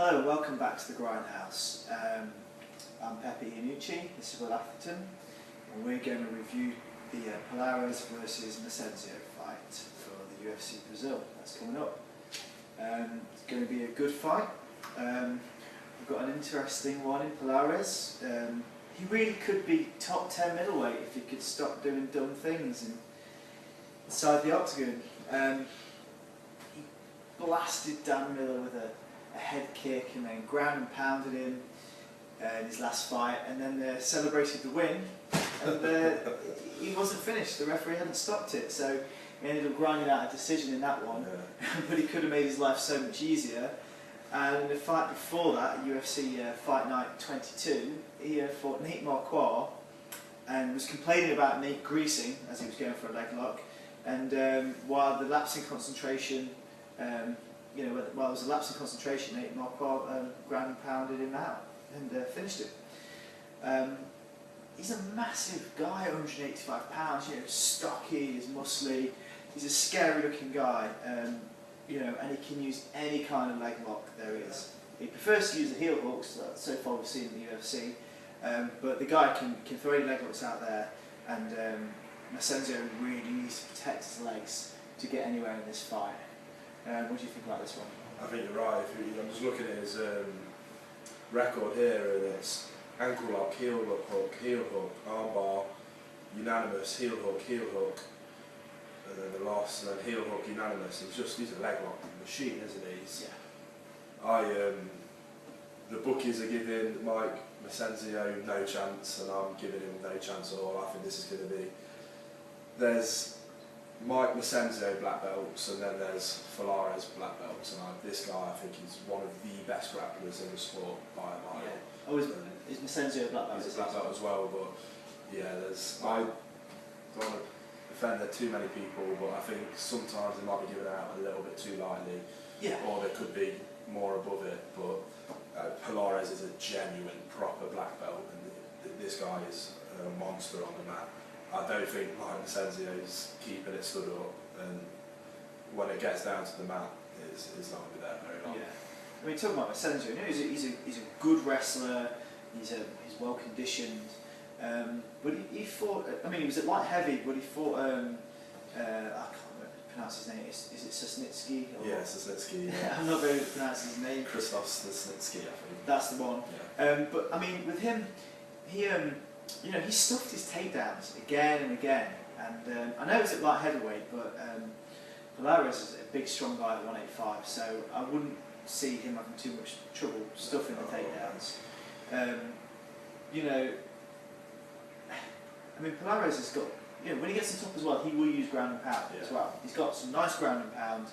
Hello and welcome back to the Grindhouse. I'm Pepe Iannucci, this is Will Atherton, and we're going to review the Palhares versus Massenzio fight for the UFC Brazil. That's coming up. It's going to be a good fight. We've got an interesting one in Palhares. He really could be top 10 middleweight if he could stop doing dumb things inside the octagon. He blasted Dan Miller with a head kick and then ground and pounded him in his last fight, and then celebrated the win, and he wasn't finished. The referee hadn't stopped it, so he ended up grinding out a decision in that one. But he could have made his life so much easier. And in the fight before that, UFC Fight Night 22, he fought Nate Marquardt and was complaining about Nate greasing as he was going for a leg lock. And while the lapse in concentration, while there was a lapse in concentration, Nate Marquardt ground and pounded him out and finished him. He's a massive guy, 185 pounds. Stocky, he's muscly. He's a scary-looking guy. And he can use any kind of leg lock there is. He prefers to use the heel hooks, so far we've seen in the UFC, but the guy can throw any leg hooks out there, and Massenzio really needs to protect his legs to get anywhere in this fight. What do you think about this one? I think you're right. I'm just looking at his record here, and it's ankle lock, heel hook, armbar, unanimous, heel hook, and then the loss, and then heel hook, unanimous. He's a leg lock machine, isn't he? Yeah. The bookies are giving Mike Massenzio no chance, and I'm giving him no chance at all. I think this is going to be. There's Mike Massenzio black belts, and then there's Palhares black belts, and this guy I think is one of the best grapplers in the sport by a mile. Yeah. Oh, is Massenzio black belt? He's a black belt as well, but yeah, I don't want to offend too many people, but I think sometimes they might be given out a little bit too lightly, or they could be more above it. But Palhares is a genuine, proper black belt, and this guy is a monster on the mat. I don't think Mike Massenzio's keeping it stood up, and when it gets down to the mat, it's not going to be there very long. Yeah. I mean, talking about Massenzio, he's a good wrestler. He's well conditioned. But he fought. I mean, he was at light heavy, but he fought. I can't pronounce his name. Is it Sosnitsky? Yeah, Sosnitsky. Yeah. I'm not very good at pronouncing his name. Krzysztof Sosnitsky, I think. That's the one. Yeah. But I mean, with him, he stuffed his takedowns again and again. And I know it's at light heavyweight, but Palhares is a big, strong guy at 185, so I wouldn't see him having too much trouble stuffing the takedowns. I mean, Palhares has got, when he gets on top as well, he will use ground and pound as well. He's got some nice ground and pound,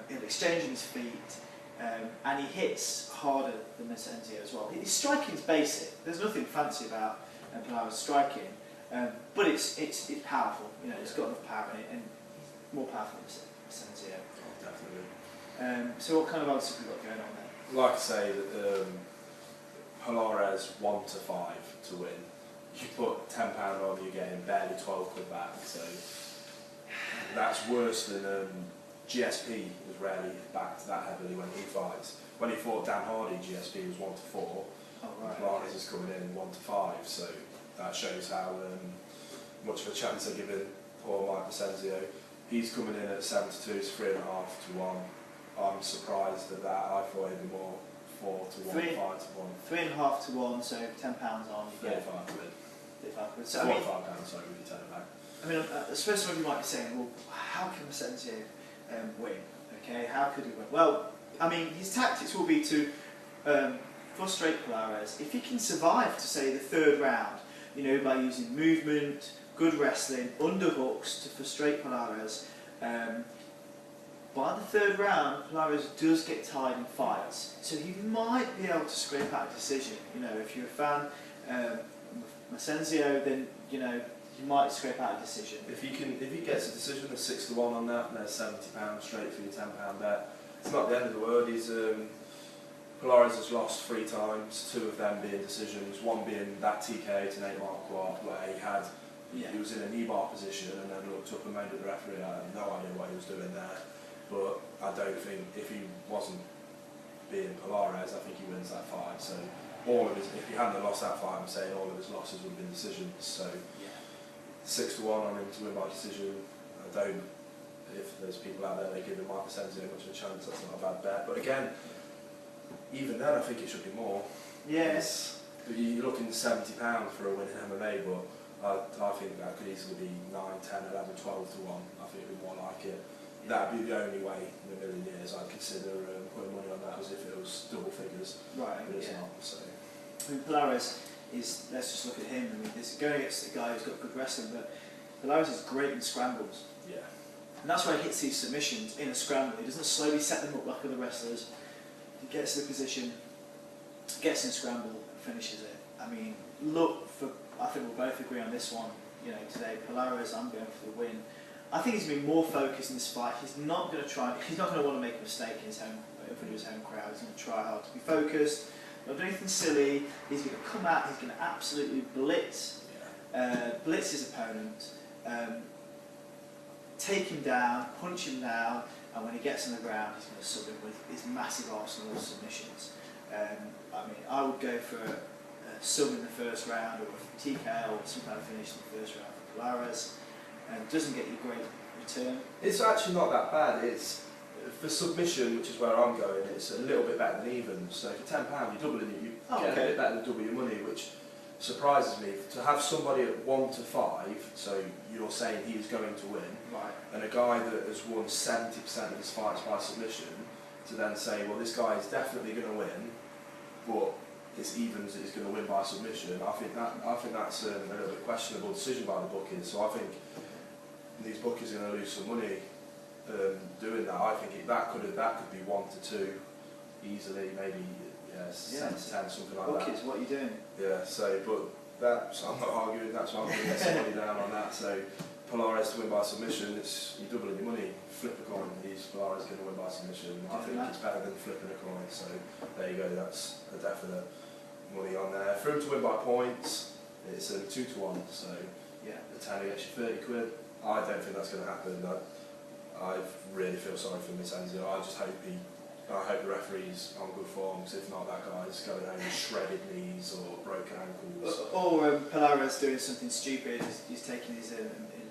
he'll exchange on his feet, and he hits harder than Massenzio as well. His striking's basic, there's nothing fancy about Palhares striking, but it's powerful, it's got enough power in it, and he's more powerful than Massenzio. Oh, definitely. So what kind of odds have we got going on there? Like I say, Palhares 1 to 5 to win. You put £10 on, you're getting barely 12 quid back, so that's worse than GSP was rarely backed that heavily when he fights. When he fought Dan Hardy, GSP was 1 to 4. Oh, right. Palhares is coming in 1 to 5, so that shows how much of a chance they're giving poor Mike Massenzio. He's coming in at 7 to 2, it's 3.5 to 1. I'm surprised at that. I thought it'd be more 4 to 1, 5 to 1. 3.5 to 1, so £10 on, you get 35 quid. 35 quid. So, £45, sorry, when you turn it back. I mean, first of all, you might be saying, well, how can Massenzio win? Okay, how could he win? Well, I mean, his tactics will be to frustrate Palhares. If he can survive to, say, the third round, by using movement, good wrestling, underhooks to frustrate Palhares, by the third round, Palhares does get tired and fires. So he might be able to scrape out a decision. If you're a fan of Massenzio, then, you might scrape out a decision. If he gets a decision, there's 6 to 1 on that, and there's £70 straight for your £10 bet. It's not the end of the world. Palhares has lost 3 times, 2 of them being decisions, one being that TK to Nate Marquardt, where he was in a knee bar position and then looked up and made it the referee. I have no idea what he was doing there, but I don't think if he wasn't being Palhares, I think he wins that fight. So all of his, if he hadn't lost that fight, I'm saying all of his losses would have been decisions. So 6-1 on him to win by decision. I don't. If there's people out there that give him Massenzio much of a chance, that's not a bad bet. But again, even then, I think it should be more. Yes. You're looking £70 for a win in MMA, but I think that could easily be 9, 10, 11, 12 to 1. I think it would be more like it. That'd be the only way in a million years I'd consider putting money on that, as if it was double figures. Right. But it's not. So. I mean, Palhares is. Let's just look at him. I mean, this going against a guy who's got good wrestling, but Palhares is great in scrambles. Yeah. And that's why he hits these submissions in a scramble. He doesn't slowly set them up like other wrestlers. He gets to the position, gets in a scramble, and finishes it. I mean, I think we'll both agree on this one. You know, today, Palhares, I'm going for the win. I think he's going to be more focused in this fight. He's not going to try. He's not going to want to make a mistake in front of his home crowd. He's going to try hard to be focused, not do anything silly. He's going to come out. He's going to absolutely blitz his opponent. Take him down, punch him down, and when he gets on the ground, he's going to sub him with his massive arsenal of submissions. I mean, I would go for a sub in the first round, or a TKO, or some kind of finish in the first round for Palhares. Doesn't get you great return. It's actually not that bad. It's for submission, which is where I'm going. It's a little bit better than even. So for £10, you're doubling it. You get a bit better than double your money, which surprises me. To have somebody at 1 to 5, so you're saying he's going to win, right? And a guy that has won 70% of his fights by submission, to then say, well, this guy is definitely going to win, but it's evens that he's going to win by submission. I think that's a little bit questionable decision by the bookies. So I think these bookies are going to lose some money doing that. I think that could be 1 to 2 easily, maybe 7 to 10, something like that. Bookies, what are you doing? Yeah. So, but I'm not arguing. That's why I'm going to get some money down on that. So Palhares to win by submission, you're doubling your money. Flip a coin. Palhares going to win by submission. I think it's better than flipping a coin. So there you go. That's a definite money on there. For him to win by points, it's a 2 to 1. So the 10 gets you 30 quid. I don't think that's going to happen. I really feel sorry for Massenzio. I hope the referee's on good form, because if not, that guy's going home with shredded knees or broken ankles. Or Palhares doing something stupid. He's taking his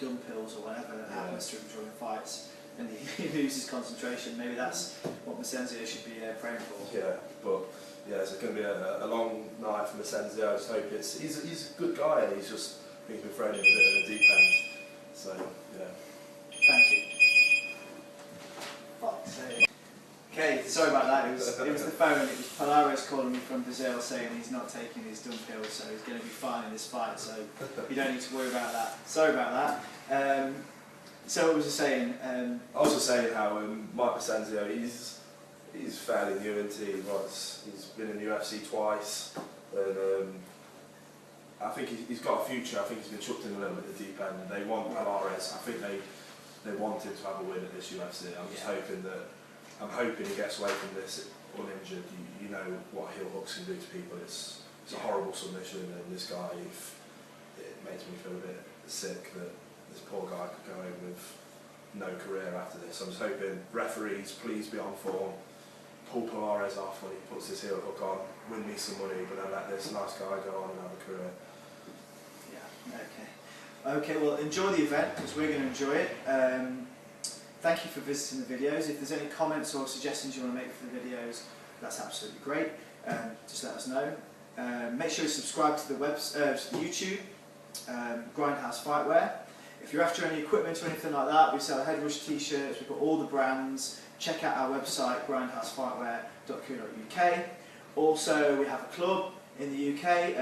dumb pills or whatever that happens to him during fights, and he loses concentration. Maybe that's what Massenzio should be praying for. Yeah, but it's going to be a long night for Massenzio. I just hope he's a good guy, and he's been thrown in a bit of a deep end. So Thank you. Fuck's sake. Okay, sorry about that. It was the phone. It was Palhares calling me from Brazil saying he's not taking his dumb pills, so he's going to be fine in this fight. So you don't need to worry about that. Sorry about that. So what was I saying? I was just saying how Mike Massenzio, he's fairly new, isn't he? He's been in the UFC twice, and I think he's got a future. I think he's been chucked in a little bit at the deep end. They want Palhares. I think they want him to have a win at this UFC. I'm hoping he gets away from this uninjured. You know what heel hooks can do to people. It's a horrible submission, and this guy, it makes me feel a bit sick that this poor guy could go home with no career after this. I'm just hoping referees, please be on form. Pull Palhares off when he puts his heel hook on, win me some money, but then let this nice guy go on and have a career. Yeah, okay, well, enjoy the event, because we're going to enjoy it. Thank you for visiting the videos. If there's any comments or suggestions you want to make for the videos, that's absolutely great. Just let us know. Make sure you subscribe to the YouTube, Grindhouse Fightwear. If you're after any equipment or anything like that, we sell head rush t-shirts, we've got all the brands. Check out our website, grindhousefightwear.co.uk. Also, we have a club in the UK,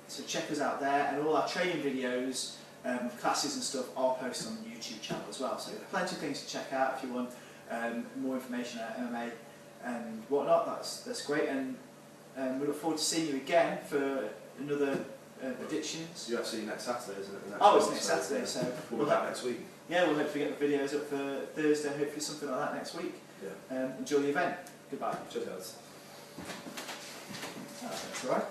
so check us out there, and all our training videos with classes and stuff are posted on the YouTube channel as well. So plenty of things to check out if you want more information about MMA and whatnot. That's great, and we look forward to seeing you again for another predictions. UFC next Saturday, isn't it? It's next Saturday, so we'll be back next week. Yeah, we'll hopefully get the videos up for Thursday, hopefully something like that next week. Yeah. Enjoy the event. Goodbye. Cheers, guys. That's all right.